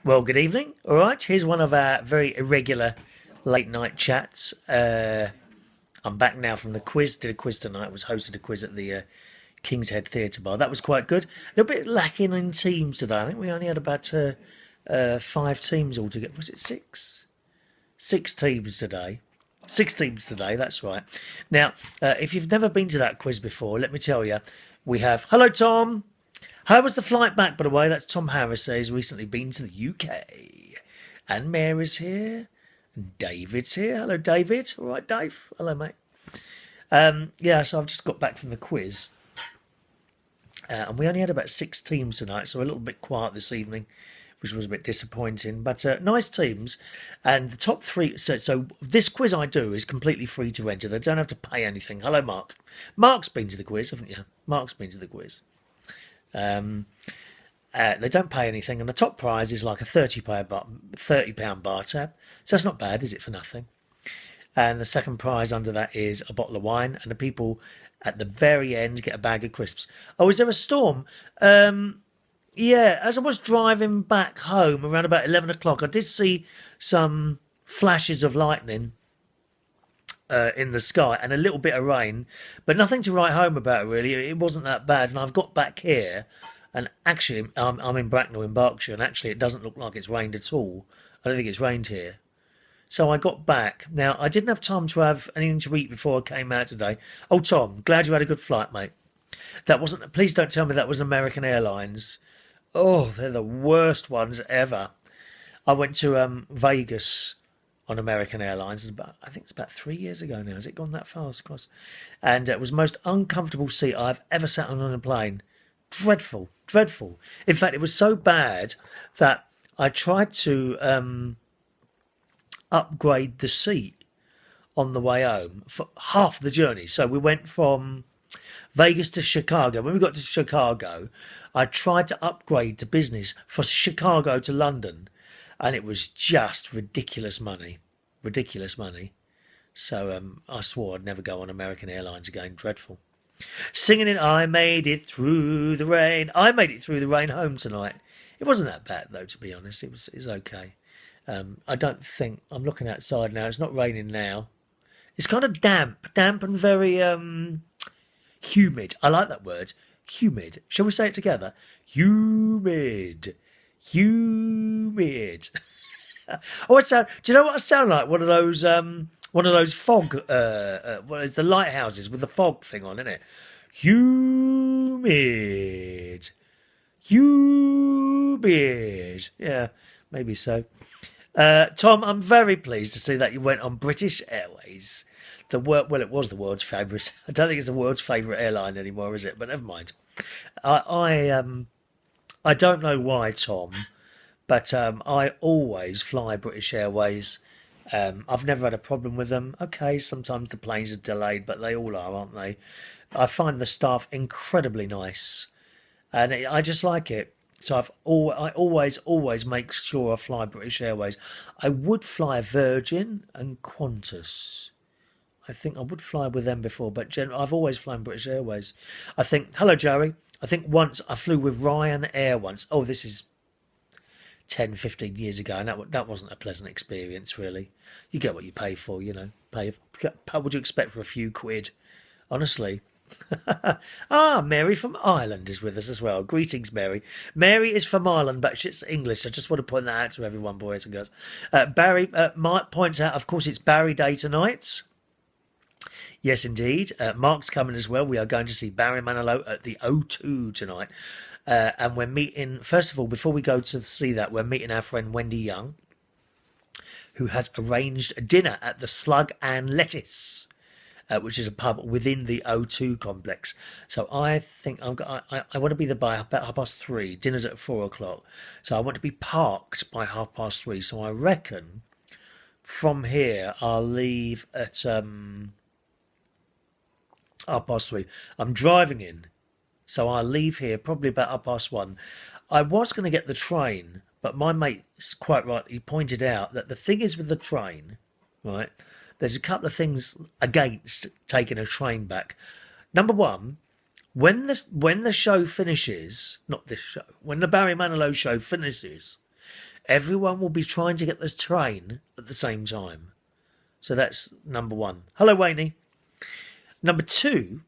Well, good evening. All right, here's one of our very irregular late night chats. I'm back now from the quiz. Did a quiz tonight. Was hosted a quiz at the King's Head Theatre Bar. That was quite good. A little bit lacking in teams today. I think we only had about five teams altogether. Was it six? Six teams today. Six teams today. That's right. Now, if you've never been to that quiz before, let me tell you, we have. Hello, Tom. How was the flight back, by the way? That's Tom Harris. He's recently been to the UK. And Mary's here. And David's here. Hello, David. All right, Dave. Hello, mate. Yeah, so I've just got back from the quiz. And we only had about six teams tonight, so a little bit quiet this evening, which was a bit disappointing. But nice teams. And the top three. So this quiz I do is completely free to enter. They don't have to pay anything. Hello, Mark. Mark's been to the quiz, haven't you? Mark's been to the quiz. They don't pay anything, and the top prize is like a £30 bar tab. So that's not bad, is it, for nothing? And the second prize under that is a bottle of wine, and the people at the very end get a bag of crisps. Oh, is there a storm? Yeah, as I was driving back home around about 11 o'clock, I did see some flashes of lightning in the sky and a little bit of rain, but nothing to write home about, really. It wasn't that bad. And I've got back here, and actually, I'm in Bracknell in Berkshire, and actually, it doesn't look like it's rained at all. I don't think it's rained here. So I got back. Now, I didn't have time to have anything to eat before I came out today. Oh, Tom, glad you had a good flight, mate. That wasn't. Please don't tell me that was American Airlines. Oh, they're the worst ones ever. I went to Vegas on American Airlines. I think it's about 3 years ago now. Has it gone that fast? Cos? And it was the most uncomfortable seat I've ever sat on a plane. Dreadful, dreadful. In fact, it was so bad that I tried to upgrade the seat on the way home for half the journey. So we went from Vegas to Chicago. When we got to Chicago, I tried to upgrade to business for Chicago to London, and it was just ridiculous money. Ridiculous money. So I swore I'd never go on American Airlines again. Dreadful. Singing it, I made it through the rain. I made it through the rain home tonight. It wasn't that bad, though, to be honest. It's okay. I don't think... I'm looking outside now. It's not raining now. It's kind of damp and very humid. I like that word. Humid. Shall we say it together? Humid. Humid. Oh, do you know what I sound like? One of those fog. What is the lighthouses with the fog thing on, isn't it? Humid. Humid. Yeah, maybe so. Tom, I'm very pleased to see that you went on British Airways. Well, it was the world's favourite. I don't think it's the world's favourite airline anymore, is it? But never mind. I don't know why, Tom, but I always fly British Airways. I've never had a problem with them. Okay, sometimes the planes are delayed, but they all are, aren't they? I find the staff incredibly nice, and I just like it. So I always make sure I fly British Airways. I would fly Virgin and Qantas. I think I would fly with them before, but I've always flown British Airways. I think, hello, Joey. I think once I flew with Ryanair once. Oh, this is 10, 15 years ago, and that wasn't a pleasant experience, really. You get what you pay for, you know. What would you expect for a few quid? Honestly. Mary from Ireland is with us as well. Greetings, Mary. Mary is from Ireland, but she's English. I just want to point that out to everyone, boys and girls. Barry Mark points out, of course, it's Barry Day tonight. Yes, indeed. Mark's coming as well. We are going to see Barry Manilow at the O2 tonight. And we're meeting, first of all, before we go to see that, we're meeting our friend Wendy Young, who has arranged a dinner at the Slug and Lettuce, which is a pub within the O2 complex. So I think I want to be there by about 3:30. Dinner's at 4:00. So I want to be parked by 3:30. So I reckon from here I'll leave at 3:30. I'm driving in. So I'll leave here probably about 1:30. I was going to get the train, but my mate's quite right. He pointed out that the thing is with the train, right? There's a couple of things against taking a train back. Number one, when the show finishes, not this show, when the Barry Manilow show finishes, Everyone will be trying to get the train at the same time. So that's number one. Hello, Wayne. Number two,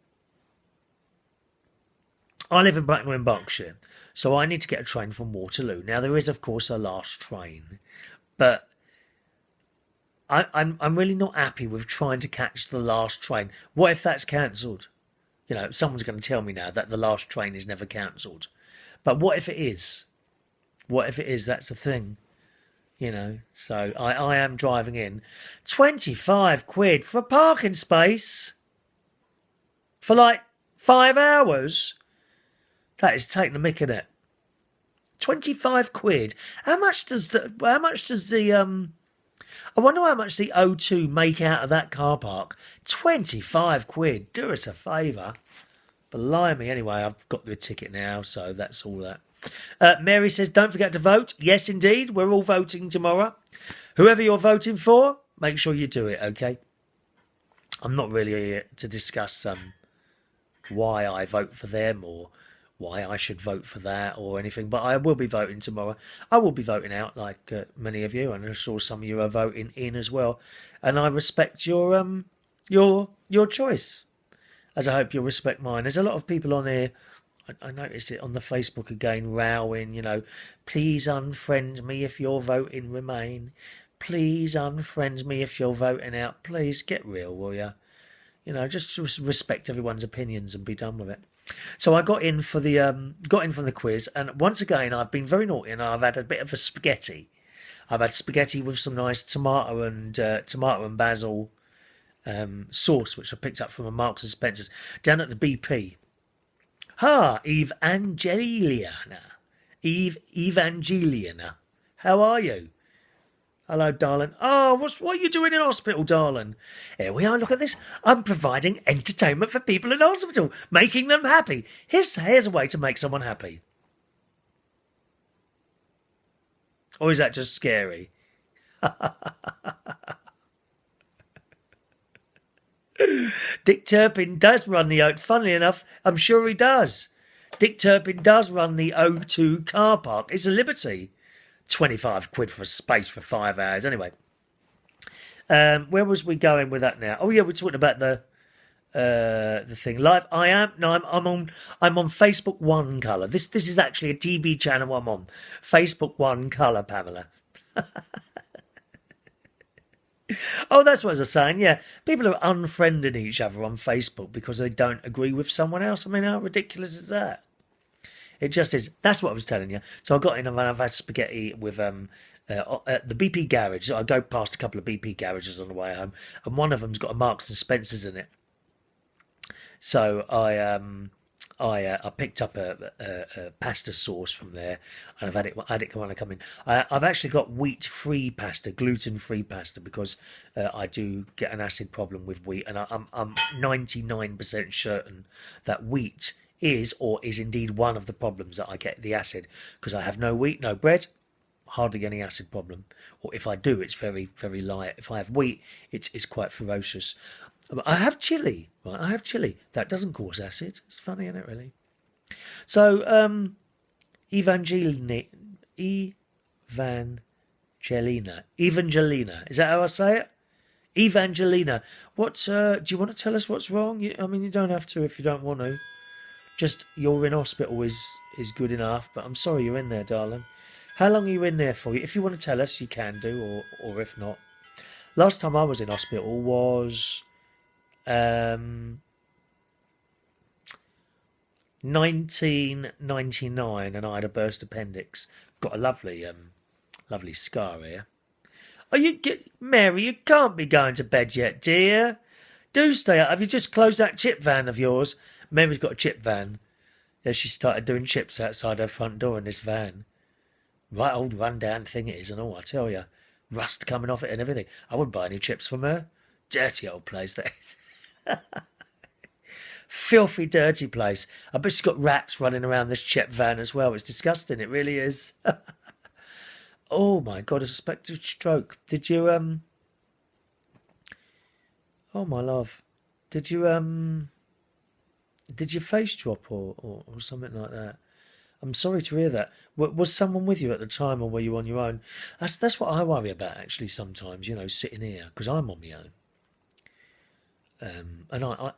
I live in Bracknell in Berkshire, so I need to get a train from Waterloo. Now, there is, of course, a last train, but I'm really not happy with trying to catch the last train. What if that's cancelled? You know, someone's going to tell me now that the last train is never cancelled. But what if it is? What if it is? That's the thing. You know, so I am driving in. 25 quid for a parking space for like 5 hours. That is taking the mick in it. 25 quid. How much does the I wonder how much the O2 make out of that car park. 25 quid. Do us a favour. Blimey. Anyway, I've got the ticket now, so that's all that. Mary says, don't forget to vote. Yes, indeed. We're all voting tomorrow. Whoever you're voting for, make sure you do it, okay? I'm not really here to discuss why I vote for them or why I should vote for that or anything, but I will be voting tomorrow. I will be voting out like many of you, and I'm sure some of you are voting in as well. And I respect your choice, as I hope you'll respect mine. There's a lot of people on here. I noticed it on the Facebook again, rowing, you know, please unfriend me if you're voting Remain. Please unfriend me if you're voting out. Please get real, will you? You know, just respect everyone's opinions and be done with it. So I got in for the quiz, and once again I've been very naughty and I've had a bit of a spaghetti. I've had spaghetti with some nice tomato and basil sauce, which I picked up from a Marks and Spencer's down at the BP. Evangeliana. How are you? Hello, darling. Oh, what are you doing in hospital, darling? Here we are, look at this. I'm providing entertainment for people in hospital, making them happy. Here's a way to make someone happy. Or is that just scary? Dick Turpin does run the O2. Funnily enough, I'm sure he does. Dick Turpin does run the O2 car park. It's a liberty. 25 quid for a space for 5 hours. Anyway, where was we going with that now? Oh yeah, we're talking about the thing live. I'm on Facebook One Colour. This is actually a TV channel I'm on. Facebook One Colour, Pamela. Oh, that's what I was saying. Yeah, people are unfriending each other on Facebook because they don't agree with someone else. I mean, how ridiculous is that? It just is. That's what I was telling you. So I got in and I've had spaghetti with at the BP garage. So I go past a couple of BP garages on the way home, and one of them's got a Marks and Spencer's in it. So I picked up a pasta sauce from there, and I've had it when I come in. I've actually got wheat-free pasta, gluten-free pasta, because I do get an acid problem with wheat, and I'm 99% certain that wheat is indeed one of the problems that I get the acid, because I have no wheat, no bread, hardly any acid problem, or if I do, it's very, very light. If I have wheat, it's quite ferocious. I have chili, right? I have chili. That doesn't cause acid. It's funny, isn't it, really? So, Evangelina. Is that how I say it? Evangelina. What, do you want to tell us what's wrong? I mean, you don't have to if you don't want to. Just, you're in hospital is good enough, but I'm sorry you're in there, darling. How long are you in there for? If you want to tell us, you can do, or if not. Last time I was in hospital was 1999, and I had a burst appendix. Got a lovely scar here. Mary? You can't be going to bed yet, dear. Do stay up. Have you just closed that chip van of yours? Mary's got a chip van. Yeah, she started doing chips outside her front door in this van. Right old run-down thing it is and all, I tell you. Rust coming off it and everything. I wouldn't buy any chips from her. Dirty old place that is. Filthy, dirty place. I bet she's got rats running around this chip van as well. It's disgusting. It really is. Oh my God, I suspected stroke. Did you, oh my love. Did your face drop or something like that? I'm sorry to hear that. Was someone with you at the time, or were you on your own? That's what I worry about actually. Sometimes, sitting here because I'm on my own, and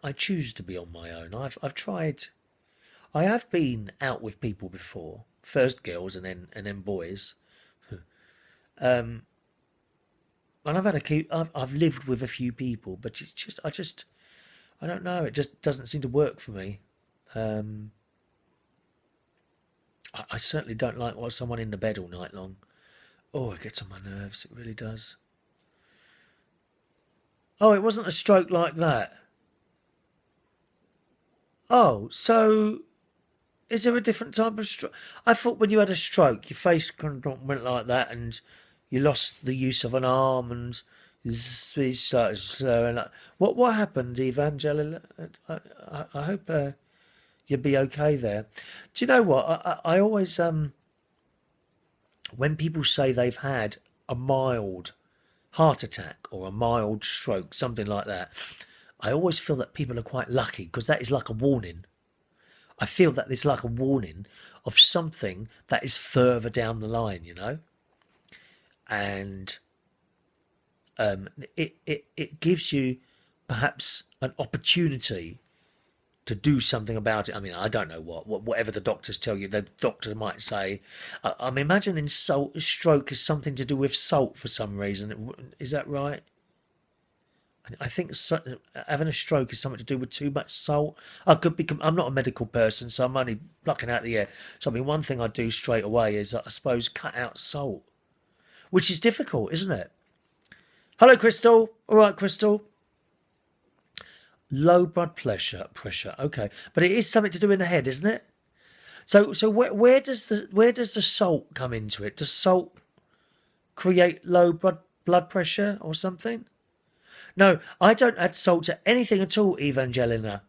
I choose to be on my own. I've tried. I have been out with people before, first girls and then boys, and I've lived with a few people, but it's just I don't know. It just doesn't seem to work for me. Um, I certainly don't like watching someone in the bed all night long. Oh, it gets on my nerves. It really does. Oh, it wasn't a stroke like that. Oh, so is there a different type of stroke? I thought when you had a stroke, your face kind of went like that, and you lost the use of an arm, and you started slurring. What happened, Evangeline? I hope you'll be okay there. Do you know what? I always when people say they've had a mild heart attack or a mild stroke, something like that, I always feel that people are quite lucky because that is like a warning. I feel that it's like a warning of something that is further down the line. And it gives you perhaps an opportunity to do something about it. I mean, I don't know whatever the doctors tell you. The doctor might say, I'm imagining stroke is something to do with salt for some reason. Is that right? I think having a stroke is something to do with too much salt. I could be. I'm not a medical person, so I'm only plucking out the air. So I mean, one thing I do straight away is, I suppose, cut out salt, which is difficult, isn't it? Hello, Crystal. All right, Crystal. Low blood pressure. Okay, but it is something to do in the head, isn't it? So where does the salt come into it? Does salt create low blood pressure or something? No, I don't add salt to anything at all, Evangelina.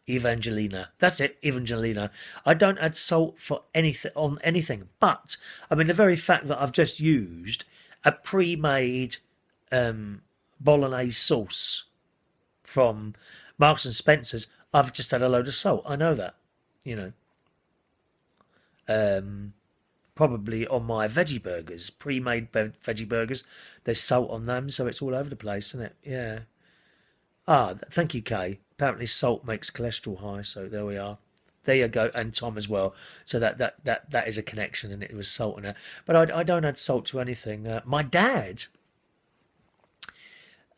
That's it, Evangelina. I don't add salt for anything on anything. But I mean, the very fact that I've just used a pre-made bolognese sauce from Marks and Spencer's, I've just had a load of salt. I know that, you know. Um, Probably on my veggie burgers, pre-made veggie burgers. There's salt on them, so it's all over the place, isn't it? Yeah. Ah, thank you, Kay. Apparently, salt makes cholesterol high, so there we are. There you go, and Tom as well. So that is a connection, and it was salt in it. But I don't add salt to anything. My dad,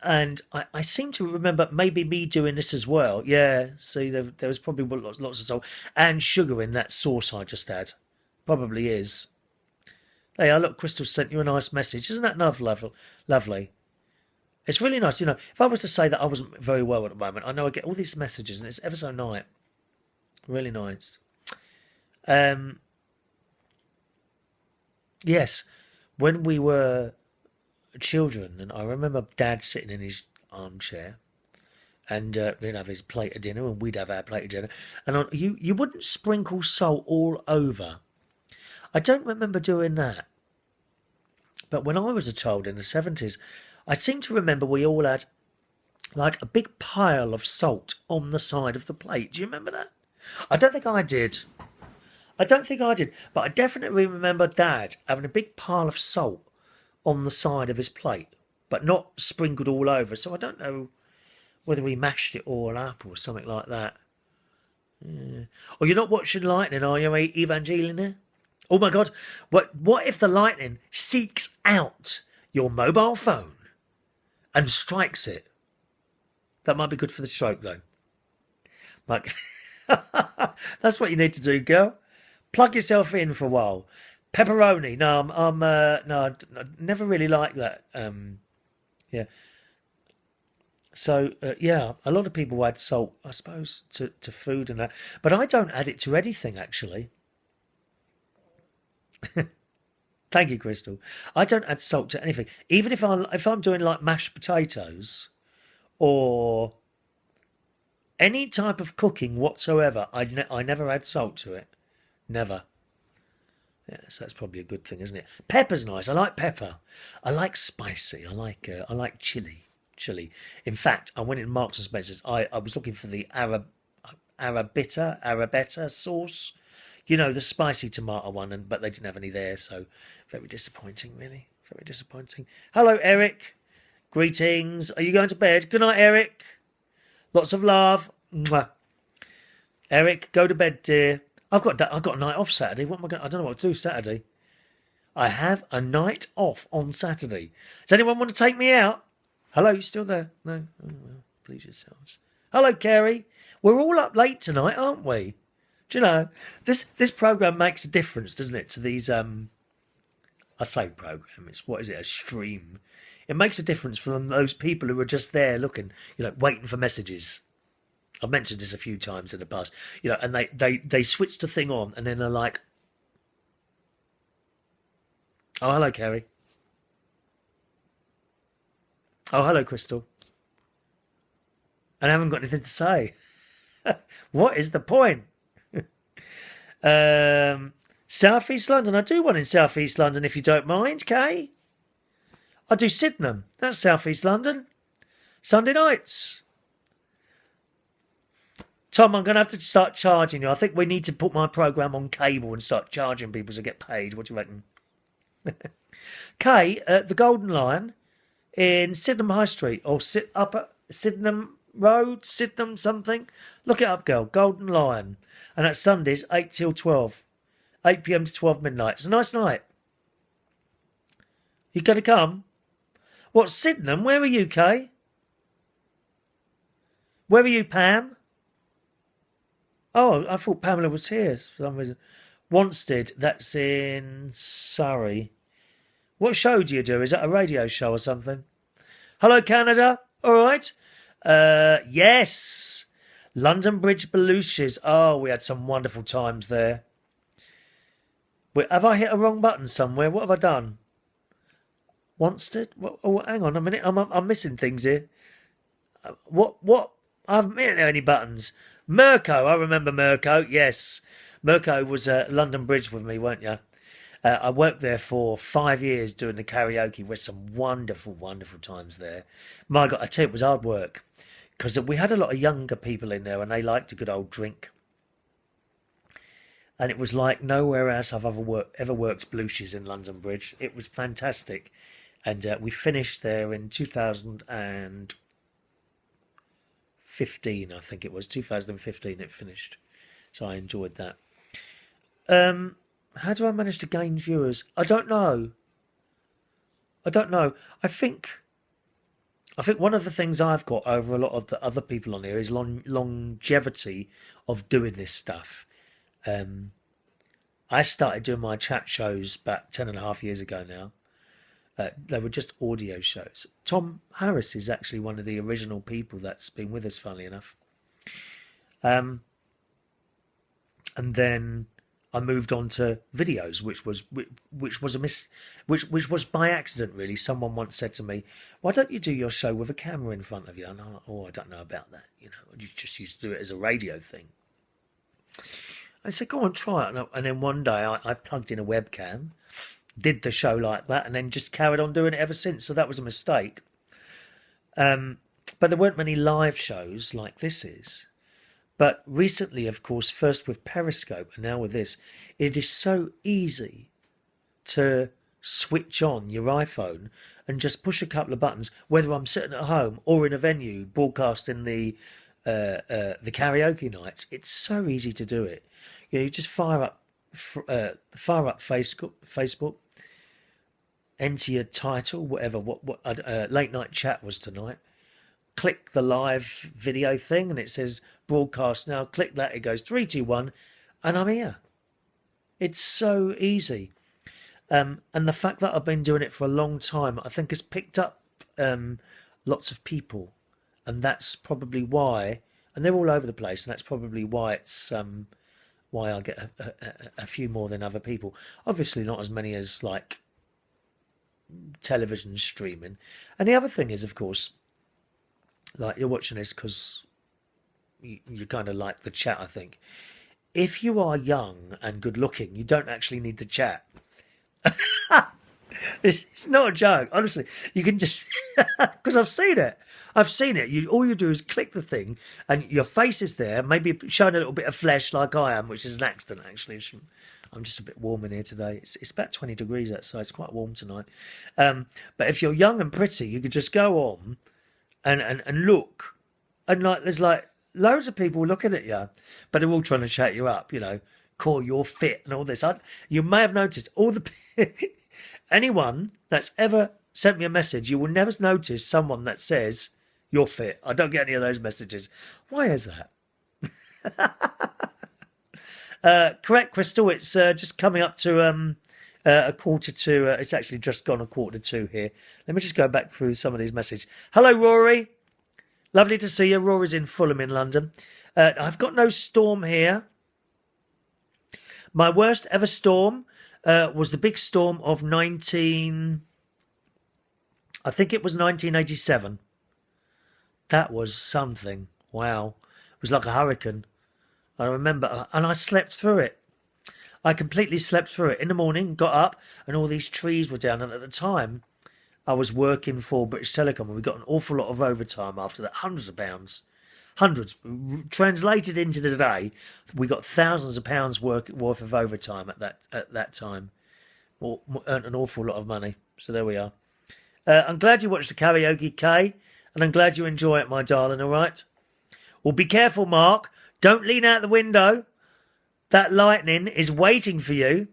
and I seem to remember maybe me doing this as well. Yeah, see, there was probably lots of salt and sugar in that sauce I just had. Probably is. Hey, look, Crystal sent you a nice message. Isn't that lovely? It's really nice. If I was to say that I wasn't very well at the moment, I know I get all these messages and it's ever so nice. Really nice. Um, yes, when we were children, and I remember Dad sitting in his armchair, and he'd have his plate of dinner, and we'd have our plate of dinner, and you wouldn't sprinkle salt all over. I don't remember doing that. But when I was a child in the 70s, I seem to remember we all had like a big pile of salt on the side of the plate. Do you remember that? I don't think I did. I don't think I did. But I definitely remember Dad having a big pile of salt on the side of his plate, but not sprinkled all over. So I don't know whether he mashed it all up or something like that. Yeah. Oh, you're not watching lightning, are you, Evangelina? Oh my God! What if the lightning seeks out your mobile phone and strikes it? That might be good for the stroke, though. But that's what you need to do, girl. Plug yourself in for a while. Pepperoni. No, no, I never really liked that. Yeah. So yeah, a lot of people add salt, I suppose, to food and that, but I don't add it to anything actually. Thank you, Crystal. I don't add salt to anything, even if I'm doing like mashed potatoes or any type of cooking whatsoever. I never add salt to it. Never. Yes, that's probably a good thing, isn't it? Pepper's nice. I like pepper. I like spicy. I like chili. Chili. In fact, I went in Marks and Spencer's. I was looking for the Arabetta sauce. You know, the spicy tomato one, but they didn't have any there, so very disappointing, really. Very disappointing. Hello, Eric. Greetings. Are you going to bed? Good night, Eric. Lots of love. Mwah. Eric, go to bed, dear. I've got a night off Saturday. What am I going? I don't know what to do Saturday. I have a night off on Saturday. Does anyone want to take me out? Hello, you still there? No? Oh, well, please yourselves. Hello, Kerry. We're all up late tonight, aren't we? Do you know, this programme makes a difference, doesn't it, to these, I say programme, it's, what is it, a stream. It makes a difference from those people who are just there looking, waiting for messages. I've mentioned this a few times in the past, and they switch the thing on and then they're like, oh, hello, Kerry. Oh, hello, Crystal. And I haven't got anything to say. What is the point? South East London. I do one in South East London, if you don't mind, Kay. I do Sydenham. That's South East London. Sunday nights. Tom, I'm going to have to start charging you. I think we need to put my programme on cable and start charging people to get paid. What do you reckon? Kay, the Golden Lion in Sydenham High Street, or up at Sydenham Road, Sydenham something. Look it up, girl. Golden Lion. And that's Sundays, 8 till 12. 8 p.m. to 12 midnight. It's a nice night. You going to come? What, Sydenham? Where are you, Kay? Where are you, Pam? Oh, I thought Pamela was here for some reason. Wanstead, that's in Surrey. What show do you do? Is that a radio show or something? Hello, Canada. All right. Yes. London Bridge Belushi's. Oh, we had some wonderful times there. Wait, have I hit a wrong button somewhere? What have I done? Wanstead? Oh, hang on a minute. I'm missing things here. What? I haven't hit any buttons. Mirko. I remember Mirko. Yes. Mirko was at London Bridge with me, weren't you? I worked there for 5 years doing the karaoke with some wonderful, wonderful times there. My God, I tell you, it was hard work. Because we had a lot of younger people in there and they liked a good old drink. And it was like nowhere else I've ever worked Belushi's in London Bridge. It was fantastic. And we finished there in 2015, I think it was. 2015 it finished. So I enjoyed that. How do I manage to gain viewers? I don't know. I think one of the things I've got over a lot of the other people on here is longevity of doing this stuff. I started doing my chat shows about 10.5 years ago now. They were just audio shows. Tom Harris is actually one of the original people that's been with us, funnily enough. And then I moved on to videos, which was by accident, really. Someone once said to me, "Why don't you do your show with a camera in front of you?" And I'm like, "Oh, I don't know about that. You just used to do it as a radio thing." I said, "Go on, try it." And then one day I plugged in a webcam, did the show like that, and then just carried on doing it ever since. So that was a mistake. But there weren't many live shows like this is. But recently, of course, first with Periscope and now with this, it is so easy to switch on your iPhone and just push a couple of buttons, whether I'm sitting at home or in a venue broadcasting the karaoke nights. It's so easy to do it. You just fire up Facebook, enter your title, whatever. What late night chat was tonight. Click the live video thing and it says broadcast now. Click that, it goes 3, 2, 1, and I'm here. It's so easy. And the fact that I've been doing it for a long time, I think has picked up lots of people, and that's probably why. And they're all over the place, and that's probably why it's why I get a few more than other people. Obviously, not as many as like television streaming. And the other thing is, of course, like you're watching this because you kind of like the chat, I think. If you are young and good looking, you don't actually need the chat. It's not a joke, honestly. You can just because I've seen it. I've seen it. All you do is click the thing, and your face is there. Maybe showing a little bit of flesh, like I am, which is an accident actually. I'm just a bit warm in here today. It's about 20 degrees outside. It's quite warm tonight. But if you're young and pretty, you could just go on and look, and like there's like loads of people looking at you, but they're all trying to chat you up. Call you're fit and all this. You may have noticed all the anyone that's ever sent me a message, you will never notice someone that says you're fit. I don't get any of those messages. Why is that? Correct, Crystal. It's just coming up to a quarter to. It's actually just gone a quarter to two here. Let me just go back through some of these messages. Hello, Rory. Lovely to see you. Rory's in Fulham in London. I've got no storm here. My worst ever storm was the big storm of I think it was 1987. That was something. Wow. It was like a hurricane. I remember, and I slept through it. I completely slept through it. In the morning, got up, and all these trees were down. And at the time, I was working for British Telecom, and we got an awful lot of overtime after that. Hundreds of pounds. Hundreds. Translated into the day, we got thousands of pounds worth of overtime at that time. Earned an awful lot of money. So there we are. I'm glad you watched the karaoke, Kay, and I'm glad you enjoy it, my darling, all right? Well, be careful, Mark. Don't lean out the window. That lightning is waiting for you.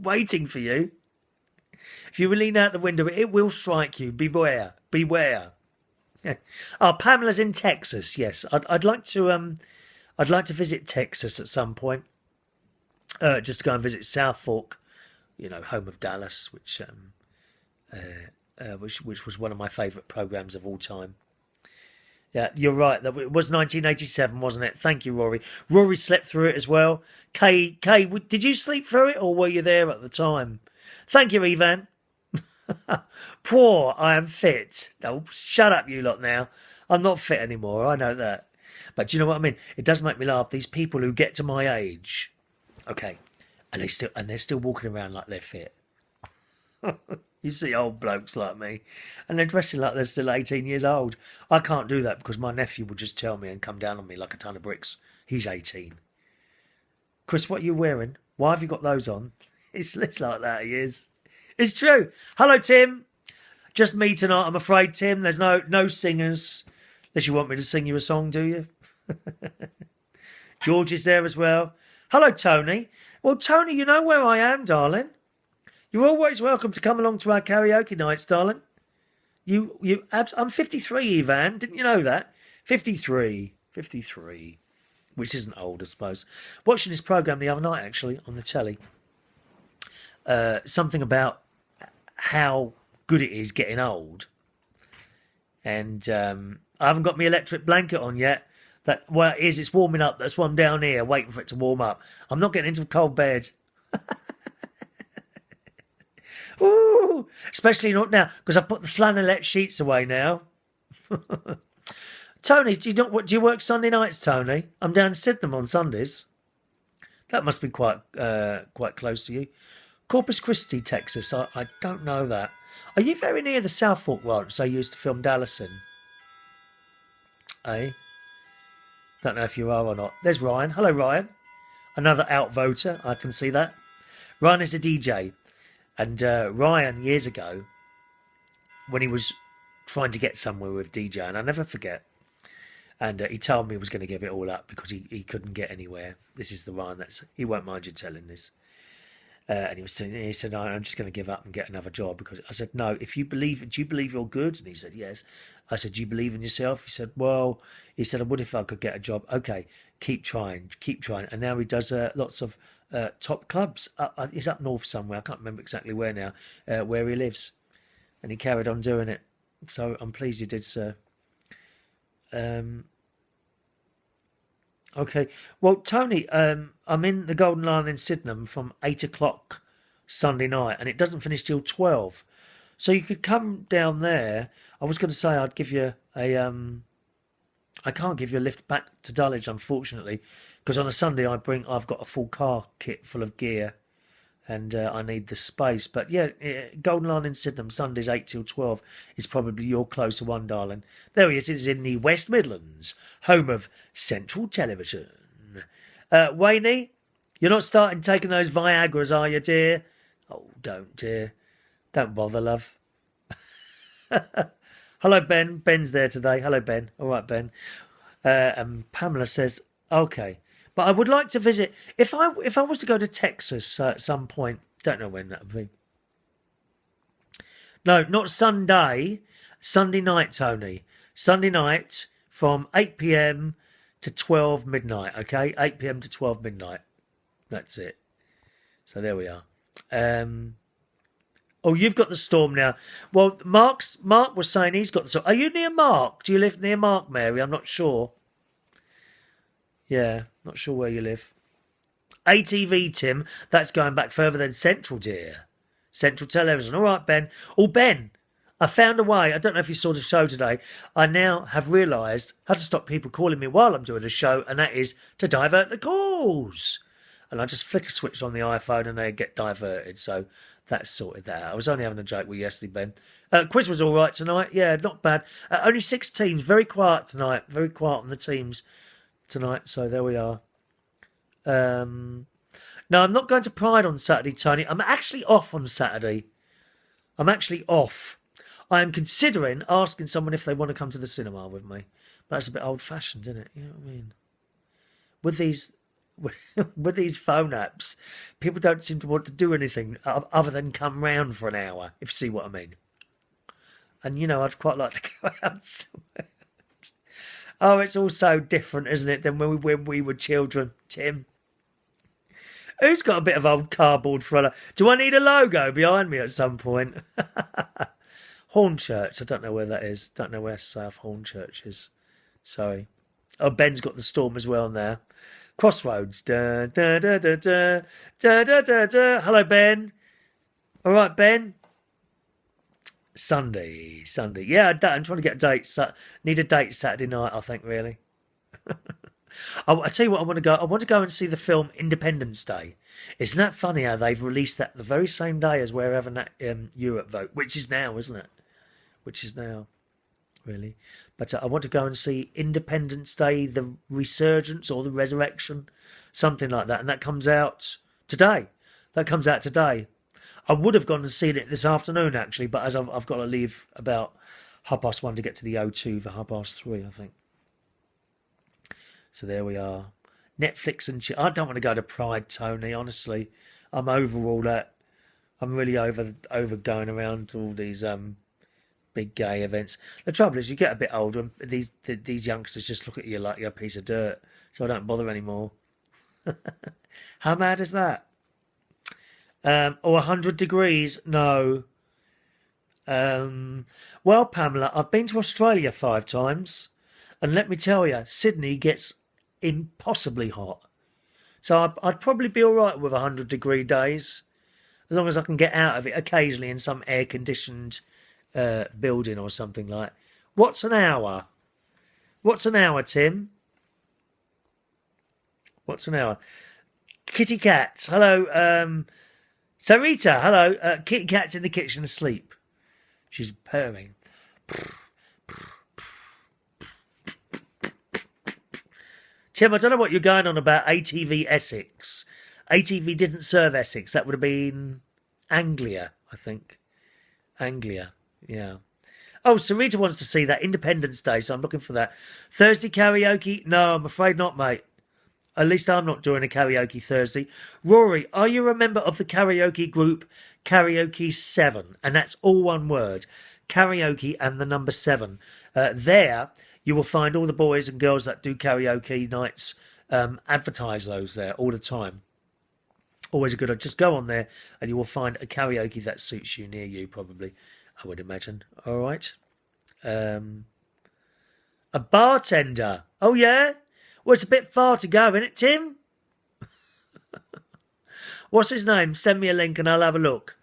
Waiting for you. If you lean out the window, it will strike you. Beware. Beware. Oh, Pamela's in Texas. Yes, I'd like to visit Texas at some point. Just to go and visit South Fork, home of Dallas, which was one of my favourite programs of all time. Yeah, you're right. It was 1987, wasn't it? Thank you, Rory. Rory slept through it as well. Kay, did you sleep through it, or were you there at the time? Thank you, Ivan. Poor, I am fit. Oh, shut up, you lot now. I'm not fit anymore, I know that. But do you know what I mean? It does make me laugh. These people who get to my age, okay, and they're still walking around like they're fit. You see old blokes like me, and they're dressing like they're still 18 years old. I can't do that because my nephew will just tell me and come down on me like a ton of bricks. He's 18. Chris, what are you wearing? Why have you got those on? It's like that, he is. It's true. Hello, Tim. Just me tonight, I'm afraid, Tim. There's no singers. Unless you want me to sing you a song, do you? George is there as well. Hello, Tony. Well, Tony, you know where I am, darling. You're always welcome to come along to our karaoke nights, darling. I'm 53, Ivan. Didn't you know that? 53, which isn't old, I suppose. Watching this programme the other night, actually, on the telly. Something about how good it is getting old. And I haven't got my electric blanket on yet. It's warming up. That's why I'm down here waiting for it to warm up. I'm not getting into a cold bed. Ooh, especially not now because I've put the flannelette sheets away now. Tony, do you work Sunday nights, Tony? I'm down in Sydenham on Sundays. That must be quite close to you. Corpus Christi, Texas. I don't know that. Are you very near the South Fork ranch they used to film Dallas in? Eh? Don't know if you are or not. There's Ryan. Hello, Ryan. Another outvoter. I can see that. Ryan is a DJ. And Ryan, years ago, when he was trying to get somewhere with DJ, and I'll never forget, and he told me he was going to give it all up because he couldn't get anywhere. This is the Ryan he won't mind you telling this. And he said, no, I'm just going to give up and get another job. Because I said, no, do you believe you're good? And he said, yes. I said, do you believe in yourself? He said, well, I would if I could get a job. Okay, keep trying. And now he does lots of top clubs. He's up north somewhere. I can't remember exactly where now, where he lives. And he carried on doing it. So I'm pleased you did, sir. Okay. Well, Tony, I'm in the Golden Lion in Sydenham from 8 o'clock Sunday night, and it doesn't finish till 12. So you could come down there. I was going to say I'd give you I can't give you a lift back to Dulwich, unfortunately, because on a Sunday I've got a full car kit full of gear. and I need the space. But yeah, Golden Line in Sydenham, Sundays 8 till 12 is probably your closer one, darling. There he is. It's in the West Midlands, home of Central Television. Wayne, you're not starting taking those Viagras, are you, dear? Oh, don't, dear. Don't bother, love. Hello, Ben. Ben's there today. Hello, Ben. All right, Ben. And Pamela says, okay. But I would like to visit. If I was to go to Texas at some point, don't know when that would be. No, not Sunday. Sunday night, Tony. Sunday night from 8 p.m. to 12 midnight, okay? 8 p.m. to 12 midnight. That's it. So there we are. Oh, you've got the storm now. Well, Mark was saying he's got the storm. Are you near Mark? Do you live near Mark, Mary? I'm not sure. Yeah, not sure where you live. ATV, Tim. That's going back further than Central, dear. Central Television. All right, Ben. Oh, Ben, I found a way. I don't know if you saw the show today. I now have realised how to stop people calling me while I'm doing a show, and that is to divert the calls. And I just flick a switch on the iPhone and they get diverted. So that's sorted that out. I was only having a joke with you yesterday, Ben. Quiz was all right tonight. Yeah, not bad. Only 6 teams. Very quiet tonight. Very quiet on the teams tonight. So there we are. No, I'm not going to Pride on Saturday, Tony. I'm actually off on Saturday. I'm actually off. I am considering asking someone if they want to come to the cinema with me. But that's a bit old-fashioned, isn't it? You know what I mean? With these phone apps, people don't seem to want to do anything other than come round for an hour, if you see what I mean. And, you know, I'd quite like to go out somewhere. Oh, it's all so different, isn't it, than when we were children, Tim? Who's got a bit of old cardboard froller? Do I need a logo behind me at some point? Hornchurch, I don't know where that is. Don't know where South Hornchurch is. Sorry. Oh, Ben's got the storm as well now. Crossroads. Da, da, da, da, da, da, da, da, da. Hello, Ben. All right, Ben. Sunday. Yeah, I'm trying to get a date. Need a date Saturday night, I think, really. I tell you what, I want to go and see the film Independence Day. Isn't that funny how they've released that the very same day as we're having that Europe vote, which is now, isn't it? Which is now, really. But I want to go and see Independence Day, the Resurgence or the Resurrection, something like that. And that comes out today. I would have gone and seen it this afternoon, actually, but as I've got to leave about 1:30 to get to the O2 for 3:30, I think. So there we are. Netflix and I don't want to go to Pride, Tony, honestly. I'm over all that. I'm really over going around to all these big gay events. The trouble is you get a bit older and these youngsters just look at you like you're a piece of dirt. So I don't bother anymore. How mad is that? Or 100 degrees? No. Well, Pamela, I've been to Australia 5 times. And let me tell you, Sydney gets impossibly hot. So I'd probably be all right with 100-degree days, as long as I can get out of it occasionally in some air-conditioned building or something like. What's an hour? What's an hour, Tim? What's an hour? Kitty Cats, hello. Sarita, hello. Kitty Cat's in the kitchen asleep. She's purring. Tim, I don't know what you're going on about ATV Essex. ATV didn't serve Essex. That would have been Anglia, I think. Anglia, yeah. Oh, Sarita wants to see that Independence Day, so I'm looking for that. Thursday karaoke? No, I'm afraid not, mate. At least I'm not doing a karaoke Thursday. Rory, are you a member of the karaoke group Karaoke 7? And that's all one word. Karaoke and the number 7. There, you will find all the boys and girls that do karaoke nights advertise those there all the time. Always a good idea. Just go on there and you will find a karaoke that suits you near you, probably, I would imagine. All right. A bartender. Oh, yeah? Well, it's a bit far to go, isn't it, Tim? What's his name? Send me a link and I'll have a look.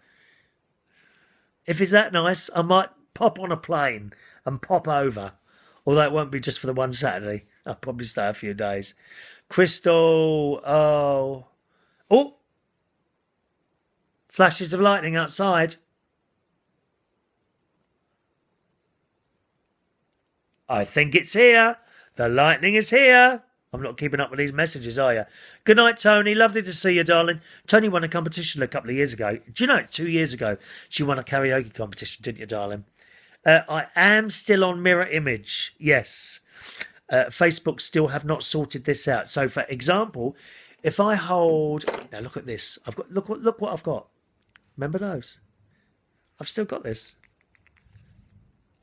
If it's that nice, I might pop on a plane and pop over. Although it won't be just for the one Saturday. I'll probably stay a few days. Crystal, oh. Flashes of lightning outside. I think it's here. The lightning is here. I'm not keeping up with these messages, are you? Good night, Tony. Lovely to see you, darling. Tony won a competition a couple of years ago. Do you know, 2 years ago, she won a karaoke competition, didn't you, darling? I am still on mirror image. Yes. Facebook still have not sorted this out. So, for example, if I hold... Now, look at this. I've got look what I've got. Remember those? I've still got this.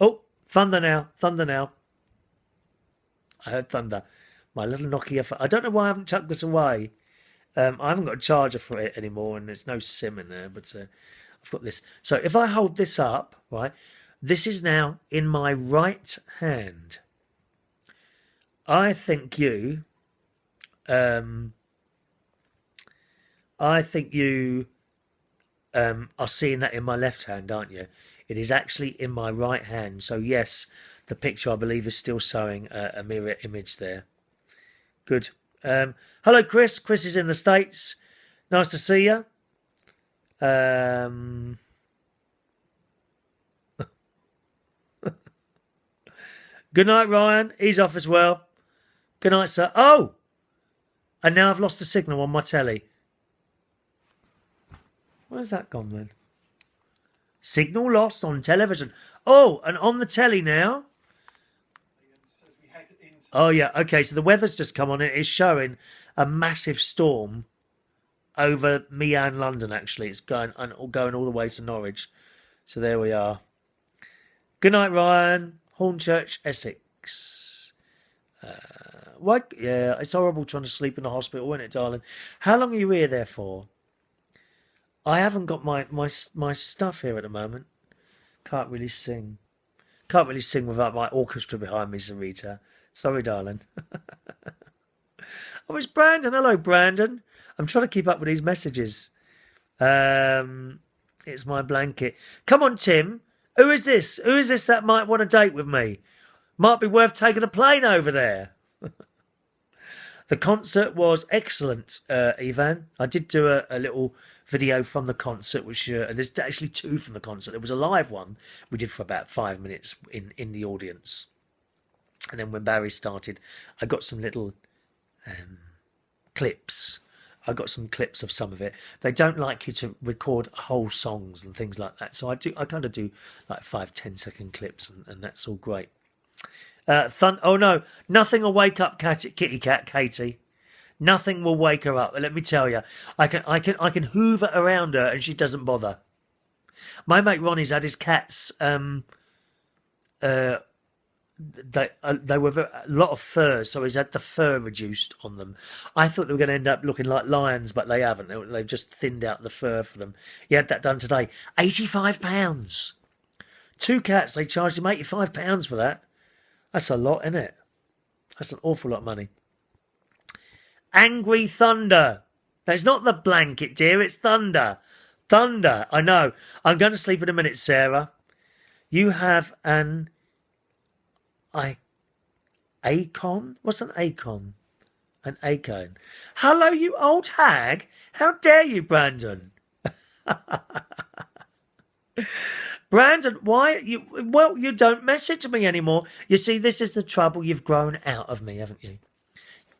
Oh, thunder now. Thunder now. I heard thunder. My little Nokia phone. I don't know why I haven't chucked this away. I haven't got a charger for it anymore, and there's no SIM in there, but I've got this. So if I hold this up, right, this is now in my right hand. I think you are seeing that in my left hand, aren't you? It is actually in my right hand. So yes, the picture, I believe, is still showing a mirror image there. Good. Hello, Chris. Chris is in the States. Nice to see you. Good night, Ryan. He's off as well. Good night, sir. Oh! And now I've lost the signal on my telly. Where's that gone then? Signal lost on television. Oh, and on the telly now. Oh, yeah. Okay, so the weather's just come on. It is showing a massive storm over me and London, actually. It's going all the way to Norwich. So there we are. Good night, Ryan. Hornchurch, Essex. What? Yeah, it's horrible trying to sleep in the hospital, isn't it, darling? How long are you here there for? I haven't got my stuff here at the moment. Can't really sing. Can't really sing without my orchestra behind me, Sarita. Sorry, darling. Oh, it's Brandon. Hello, Brandon. I'm trying to keep up with these messages. It's my blanket. Come on, Tim. Who is this? Who is this that might want to date with me? Might be worth taking a plane over there. The concert was excellent, Ivan. I did do a little video from the concert, which there's actually 2 from the concert. There was a live one we did for about 5 minutes in the audience. And then when Barry started, I got some little clips. I got some clips of some of it. They don't like you to record whole songs and things like that. So I kind of do like 5-10 second clips, and that's all great. Oh no, nothing will wake up Kitty Cat Katie. Nothing will wake her up. Let me tell you, I can hoover around her and she doesn't bother. My mate Ronnie's had his cats. They were a lot of fur, so he's had the fur reduced on them. I thought they were going to end up looking like lions, but they haven't. They've just thinned out the fur for them. He had that done today. £85. 2 cats. They charged him £85 for that. That's a lot, isn't it? That's an awful lot of money. Angry Thunder. Now, it's not the blanket, dear. It's thunder. Thunder. I know. I'm going to sleep in a minute, Sarah. You have an Acon? What's an Acon? An Acon. Hello, you old hag. How dare you, Brandon? Brandon, why? You don't message me anymore. You see, this is the trouble. You've grown out of me, haven't you?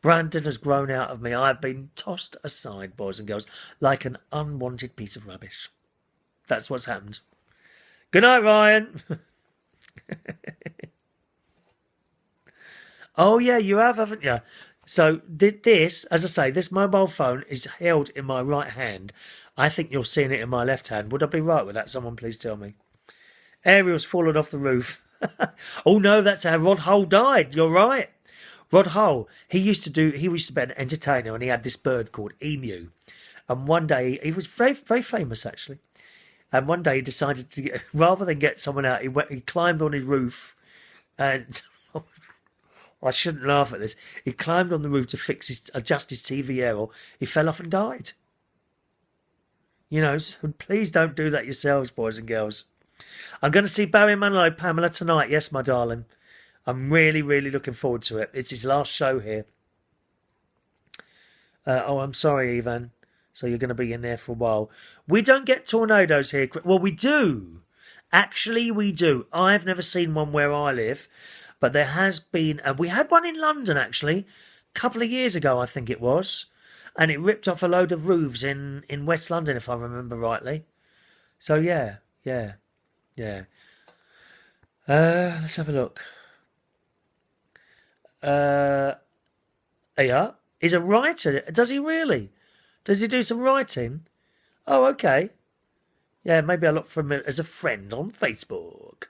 Brandon has grown out of me. I've been tossed aside, boys and girls, like an unwanted piece of rubbish. That's what's happened. Good night, Ryan. Oh, yeah, you have, haven't you? So this, as I say, this mobile phone is held in my right hand. I think you're seeing it in my left hand. Would I be right with that? Someone please tell me. Ariel's fallen off the roof. Oh, no, that's how Rod Hull died. You're right. Rod Hull, he used to be an entertainer, and he had this bird called Emu. And one day, he was very, very famous, actually. And one day he decided to, rather than get someone out, he climbed on his roof and... I shouldn't laugh at this. He climbed on the roof to adjust his TV error. He fell off and died. You know, so please don't do that yourselves, boys and girls. I'm going to see Barry Manilow, Pamela, tonight. Yes, my darling. I'm really, really looking forward to it. It's his last show here. Oh, I'm sorry, Ivan. So you're going to be in there for a while. We don't get tornadoes here. Well, we do. Actually, we do. I've never seen one where I live, but there has been. We had one in London, actually, a couple of years ago, I think it was. And it ripped off a load of roofs in West London, if I remember rightly. So, yeah. Let's have a look. Yeah. He's a writer. Does he really? Does he do some writing? Oh, okay. Yeah, maybe I'll look for him as a friend on Facebook.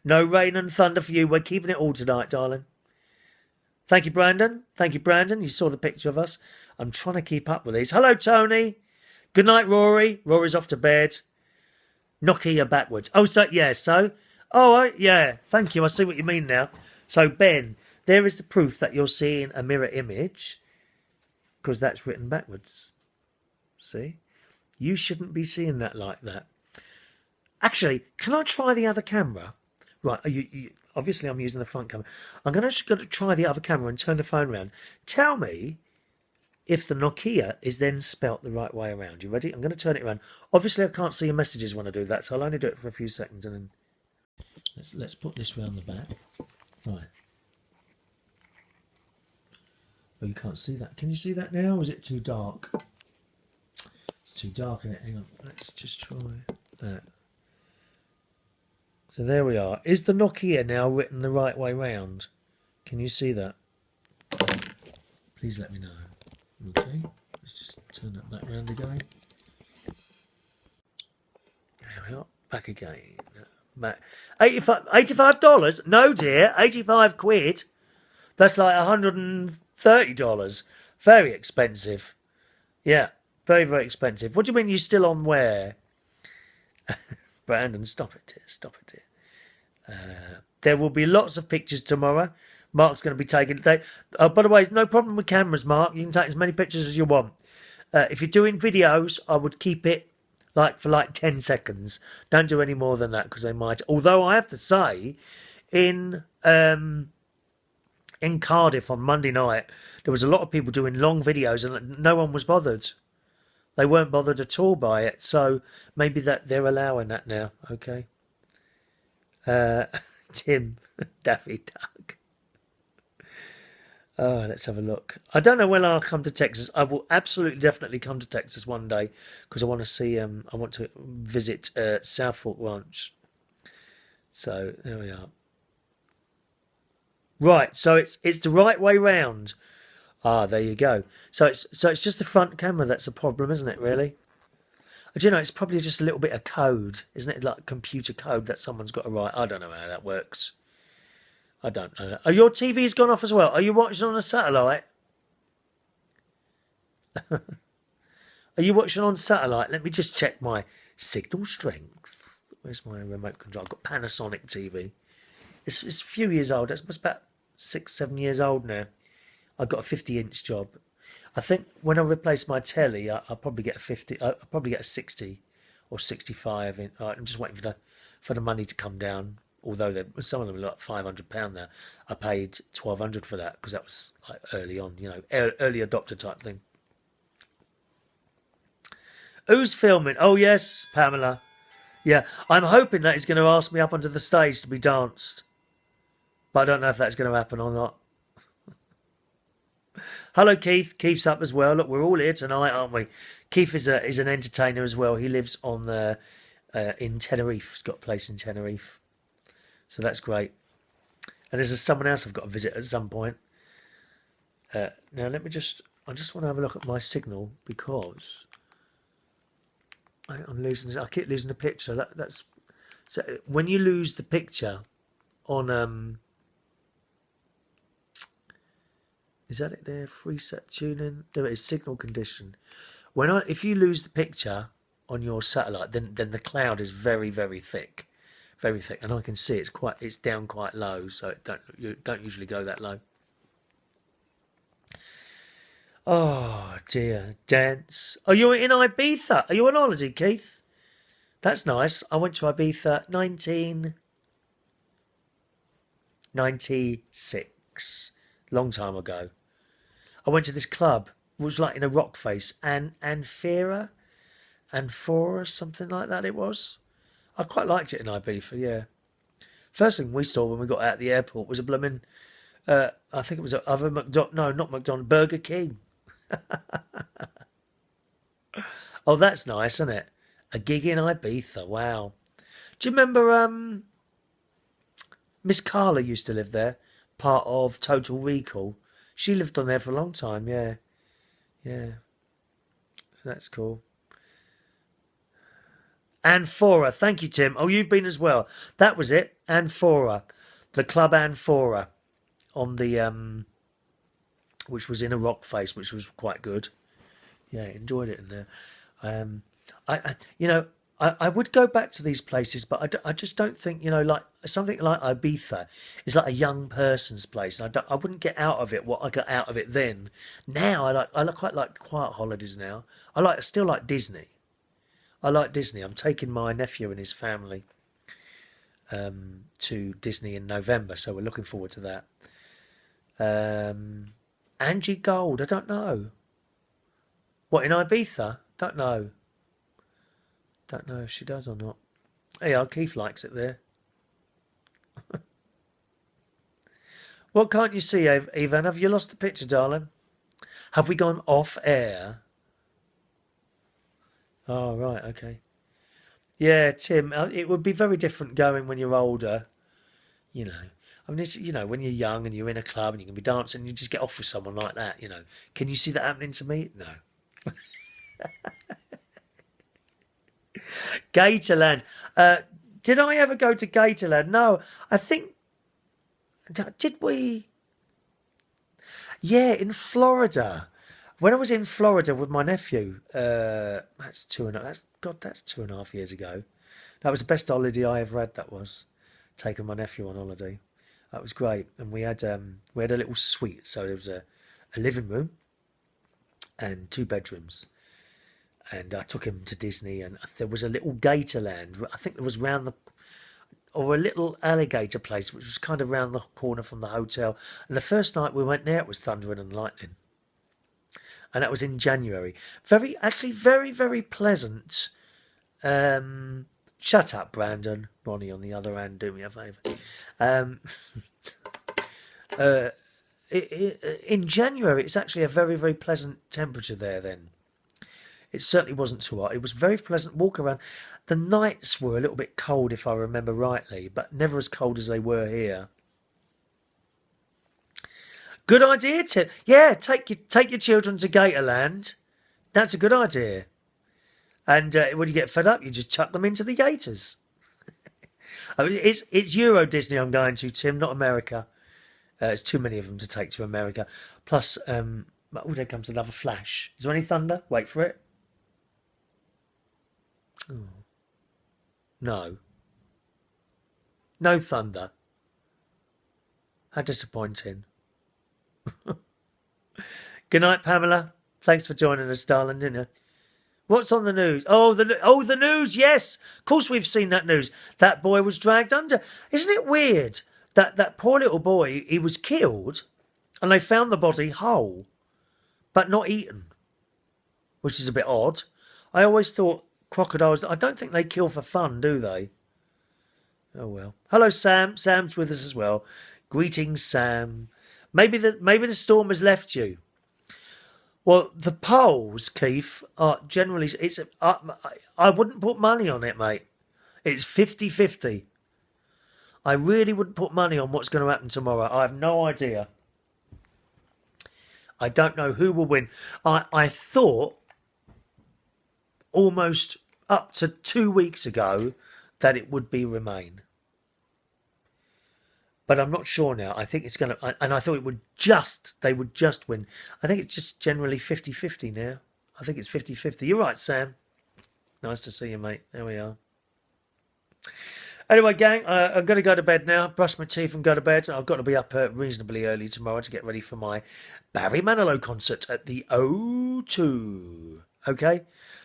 No rain and thunder for you. We're keeping it all tonight, darling. Thank you, Brandon. Thank you, Brandon. You saw the picture of us. I'm trying to keep up with these. Hello, Tony. Good night, Rory. Rory's off to bed. Nokia backwards. Oh, so, yeah, so. Oh, yeah. Thank you. I see what you mean now. So, Ben, there is the proof that you're seeing a mirror image because that's written backwards. See? You shouldn't be seeing that like that. Actually, can I try the other camera? Right, obviously I'm using the front camera. I'm going to try the other camera and turn the phone around. Tell me if the Nokia is then spelt the right way around. You ready? I'm going to turn it around. Obviously, I can't see your messages when I do that, so I'll only do it for a few seconds. And then let's put this round the back. Right. Oh, you can't see that. Can you see that now, or is it too dark? It's too dark, isn't it? Hang on. Let's just try that. So there we are. Is the Nokia now written the right way round? Can you see that? Please let me know. Okay, let's just turn that back round again. There we are. Back again. Back. $85? No, dear. 85 quid. That's like $130. Very expensive. Yeah, very, very expensive. What do you mean you're still on where? Brandon, stop it, dear. Stop it, dear. There will be lots of pictures tomorrow. Mark's going to be taking today. By the way, no problem with cameras, Mark. You can take as many pictures as you want. If you're doing videos, I would keep it for 10 seconds. Don't do any more than that because they might. Although I have to say, in Cardiff on Monday night, there was a lot of people doing long videos and no one was bothered. They weren't bothered at all by it. So maybe that they're allowing that now. Okay. Tim, Daffy Duck. Oh, let's have a look. I don't know when I'll come to Texas. I will absolutely definitely come to Texas one day because I want to see. I want to visit South Fork Ranch. So there we are. Right, so it's the right way round. Ah, there you go. So it's just the front camera that's the problem, isn't it? Really? Do you know, it's probably just a little bit of code, isn't it? Like computer code that someone's got to write. I don't know how that works. I don't know. Oh, your TV's gone off as well. Are you watching on a satellite? Are you watching on satellite? Let me just check my signal strength. Where's my remote control? I've got Panasonic TV. It's a few years old. It's about 6-7 years old now. I got a 50-inch job. I think when I replace my telly, I'll probably get a 50. I'll probably get a 60 or 65. I'm just waiting for the money to come down. Although some of them are like £500 now. I paid $1,200 for that because that was like early on, early adopter type thing. Who's filming? Oh yes, Pamela. Yeah, I'm hoping that he's going to ask me up onto the stage to be danced, but I don't know if that's going to happen or not. Hello, Keith. Keith's up as well. Look, we're all here tonight, aren't we? Keith is an entertainer as well. He lives in Tenerife. He's got a place in Tenerife, so that's great. And there's someone else I've got to visit at some point. Now let me just. I just want to have a look at my signal because I'm losing. I keep losing the picture. That's so when you lose the picture on Is that it there? Preset tuning. There it is. Signal condition. If you lose the picture on your satellite, then the cloud is very, very thick, and I can see it's down quite low, so you don't usually go that low. Oh dear, dance. Oh, you're in Ibiza. Are you on holiday, Keith? That's nice. I went to Ibiza 1996, long time ago. I went to this club was like in a rock face. Anfora, something like that it was. I quite liked it in Ibiza, yeah. First thing we saw when we got out of the airport was a blooming, I think it was other McDonald's, no, not McDonald's, Burger King. Oh, that's nice, isn't it? A gig in Ibiza, wow. Do you remember Miss Carla used to live there, part of Total Recall? She lived on there for a long time, yeah. Yeah. So that's cool. Anfora, thank you, Tim. Oh, you've been as well. That was it, Anfora. The Club Anfora on the, which was in a rock face, which was quite good. Yeah, enjoyed it in there. I would go back to these places, but I just don't think, like something like Ibiza is like a young person's place. I wouldn't get out of it what I got out of it then. Now I quite like quiet holidays now. I still like Disney. I like Disney. I'm taking my nephew and his family to Disney in November, so we're looking forward to that. Angie Gold, I don't know. What, in Ibiza? Don't know. Don't know if she does or not. Yeah, Keith likes it there. What can't you see, Ivan? Have you lost the picture, darling? Have we gone off air? Oh, right, okay. Yeah, Tim, it would be very different going when you're older. I mean, it's, when you're young and you're in a club and you can be dancing and you just get off with someone like that, Can you see that happening to me? No. Gatorland. Did I ever go to Gatorland? No, I think... Did we? Yeah, in Florida. When I was in Florida with my nephew, that's 2.5 years ago. That was the best holiday I ever had. That was taking my nephew on holiday. That was great, and we had a little suite. So there was a living room and 2 bedrooms, and I took him to Disney. And there was a little Gatorland. I think there was a little alligator place, which was kind of round the corner from the hotel. And the first night we went there, it was thundering and lightning. And that was in January. Very, very pleasant. Shut up, Brandon. Ronnie on the other hand, do me a favour. In January, it's actually a very, very pleasant temperature there then. It certainly wasn't too hot. It was very pleasant walk around. The nights were a little bit cold, if I remember rightly, but never as cold as they were here. Good idea, Tim. Yeah, take your children to Gatorland. That's a good idea. And when you get fed up, you just chuck them into the Gators. I mean, it's Euro Disney I'm going to, Tim, not America. It's too many of them to take to America. Plus, there comes another flash. Is there any thunder? Wait for it. Oh. No. No thunder. How disappointing. Good night, Pamela. Thanks for joining us, darling, didn't you? What's on the news? Oh, the news, yes. Of course we've seen that news. That boy was dragged under. Isn't it weird that poor little boy, he was killed and they found the body whole, but not eaten, which is a bit odd. I always thought crocodiles, I don't think they kill for fun, do they? Oh, well. Hello, Sam. Sam's with us as well. Greetings, Sam. Maybe the storm has left you. Well, the polls, Keith, are generally... I wouldn't put money on it, mate. It's 50-50. I really wouldn't put money on what's going to happen tomorrow. I have no idea. I don't know who will win. I thought almost up to 2 weeks ago that it would be Remain. But I'm not sure now. I think it's going to... And I thought they would just win. I think it's just generally 50-50 now. I think it's 50-50. You're right, Sam. Nice to see you, mate. There we are. Anyway, gang, I'm going to go to bed now. Brush my teeth and go to bed. I've got to be up reasonably early tomorrow to get ready for my Barry Manilow concert at the O2. Okay?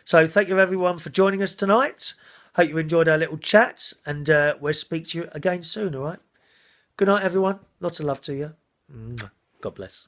So thank you, everyone, for joining us tonight. Hope you enjoyed our little chat. And we'll speak to you again soon, all right? Good night, everyone. Lots of love to you. God bless.